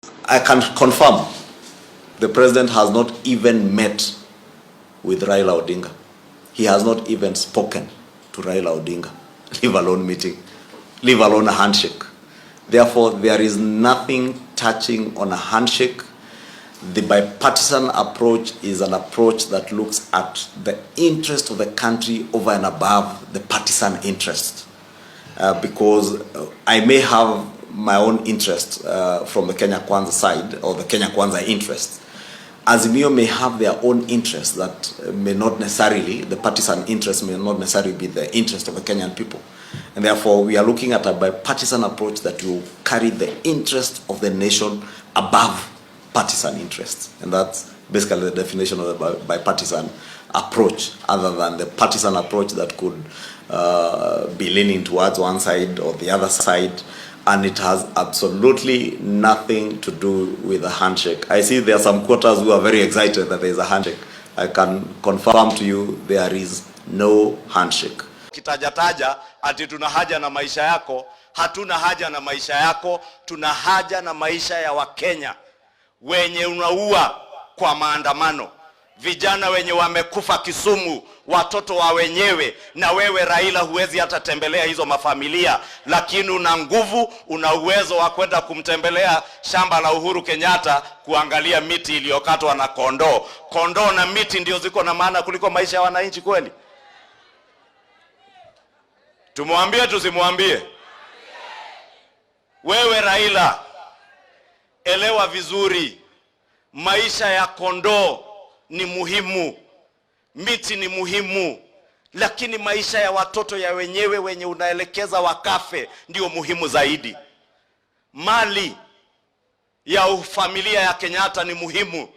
I can confirm the president has not even met with Raila Odinga. He has not even spoken to Raila Odinga, leave alone meeting, leave alone a handshake. Therefore, there is nothing touching on a handshake. The bipartisan approach is an approach that looks at the interest of the country over and above the partisan interest. Because I may have my own interest from the Kenya Kwanza side, or the Kenya Kwanza interest. Azimio may have their own interests that may not necessarily, the partisan interest may not necessarily be the interest of the Kenyan people. And therefore, we are looking at a bipartisan approach that will carry the interest of the nation above partisan interests. And that's basically the definition of the bipartisan approach, other than the partisan approach that could be leaning towards one side or the other side. And it has absolutely nothing to do with a handshake. I see there are some quarters who are very excited that there is a handshake. I can confirm to you there is no handshake. Kitajataja ati tuna haja na maisha yako, hatuna haja na maisha yako, tuna haja na maisha ya Wakenya wenye unaua kwa maandamano, vijana wenye wamekufa Kisumu, watoto wa wenyewe, na wewe Raila huwezi hata tembelea hizo mafamilia, lakini una nguvu, una uwezo wa kwenda kumtembelea shamba la Uhuru Kenyatta kuangalia miti iliyokatwa na kondoo. Kondoo na miti ndio ziko na maana kuliko maisha ya wananchi kweli? Tumwambie tusimwambie? Wewe Raila, elewa vizuri, maisha ya kondoo ni muhimu, miti ni muhimu, lakini maisha ya watoto ya wenyewe wenye unaelekeza wakafe ndio muhimu zaidi. Mali ya familia ya Kenyatta ni muhimu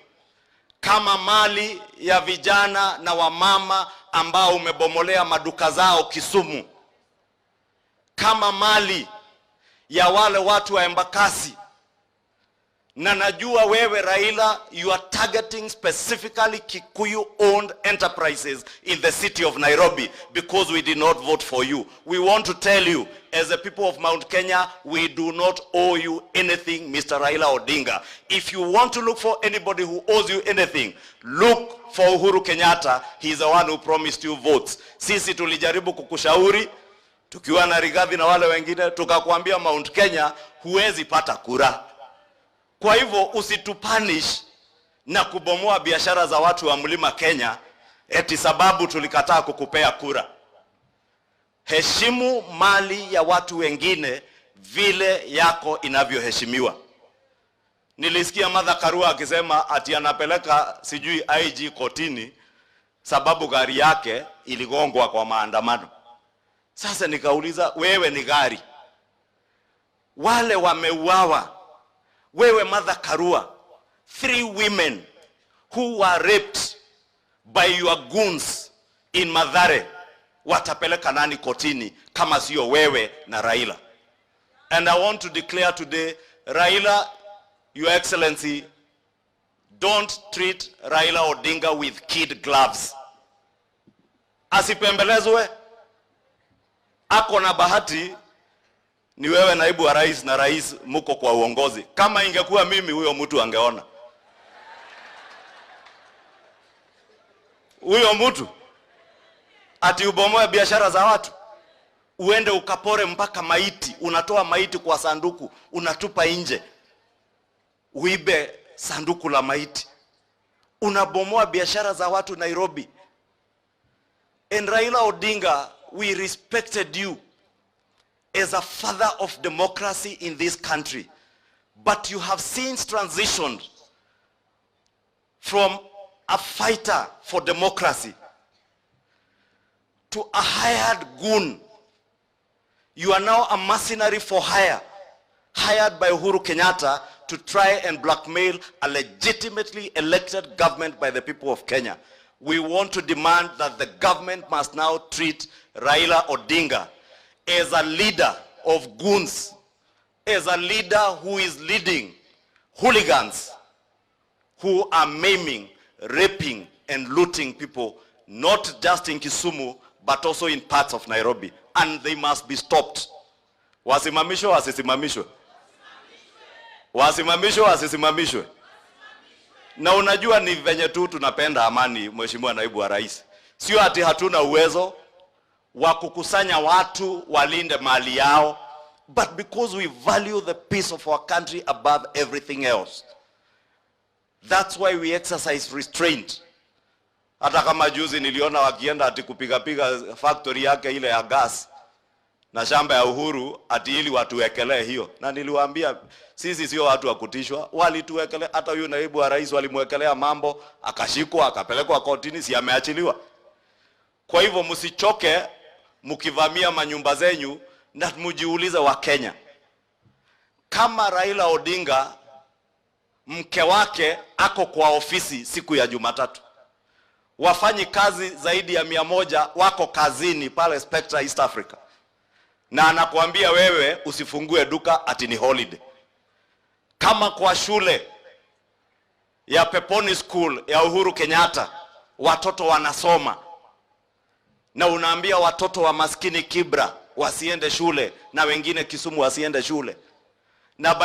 kama mali ya vijana na wamama ambao umebomolea maduka zao Kisumu, kama mali ya wale watu wa Embakasi. Na najua wewe Raila, you are targeting specifically Kikuyu owned enterprises in the city of Nairobi because we did not vote for you. We want to tell you, as the people of Mount Kenya, we do not owe you anything, Mr. Raila Odinga. If you want to look for anybody who owes you anything, look for Uhuru Kenyatta. He is the one who promised you votes. Sisi tulijaribu kukushauri tukiwa na Rigathi na wale wengine, tukakwambia Mount Kenya huwezi pata kura. Kwa hivyo usitupanish na kubomoa biashara za watu wa Mlima Kenya eti sababu tulikataa kukupea kura. Heshimu mali ya watu wengine vile yako inavyoheshimiwa. Nilisikia Martha Karua akisema ati anapeleka sijui IG kotini sababu gari yake iligongwa kwa maandamano. Sasa nikauliza, wewe ni gari, wale wameuawa, wewe Martha Karua, 3 women who were raped by your goons in Mathare, watapeleka nani kotini kama sio wewe na Raila? And I want to declare today, Raila, Your Excellency, don't treat Raila Odinga with kid gloves. Asipembelezwe, ako na bahati ni wewe naibu wa rais na rais muko kwa uongozi. Kama ingekuwa mimi, huyo mtu angeona. Huyo mtu ati ubomoe biashara za watu, uende ukapore mpaka maiti, unatoa maiti kwa sanduku, unatupa nje, uibe sanduku la maiti, unabomoa biashara za watu Nairobi. And Raila Odinga, we respected you as a father of democracy in this country, but you have since transitioned from a fighter for democracy to a hired goon. You are now a mercenary for hire, hired by Uhuru Kenyatta to try and blackmail a legitimately elected government by the people of Kenya. We want to demand that the government must now treat Raila Odinga as a leader of goons, as a leader who is leading hooligans who are maiming, raping and looting people, not just in Kisumu, but also in parts of Nairobi. And they must be stopped. Wasimamishwe, wasisimamishwe. Wasimamishwe wasisimamishwe? Na unajua ni venye tu tunapenda amani, Mheshimiwa Naibu wa Rais. Sio ati hatuna uwezo wa kukusanya watu walinde mali yao, but because we value the peace of our country above everything else. That's why we exercise restraint. Hata kama juzi niliona wakienda ati kupiga factory yake ile ya gas na shamba ya Uhuru ati ili watuwekelee hiyo. Na niliwaambia sisi sio watu wa kutishwa, walituwekelea. Hata huyu Naibu wa Rais walimwekelea mambo, akashikwa, akapelekwa kotini, si ameachiliwa. Kwa hivyo msichoke mkivamia manyumba zenyu, na mjiulize wa Kenya, kama Raila Odinga mke wake ako kwa ofisi siku ya Jumatatu, wafanyi kazi zaidi ya 100 wako kazini pale Spectra East Africa, na anakuambia wewe usifungue duka ati ni holiday. Kama kwa shule ya Peponi School ya Uhuru Kenyatta watoto wanasoma, na unaambia watoto wa maskini Kibra wasiende shule na wengine Kisumu wasiende shule, na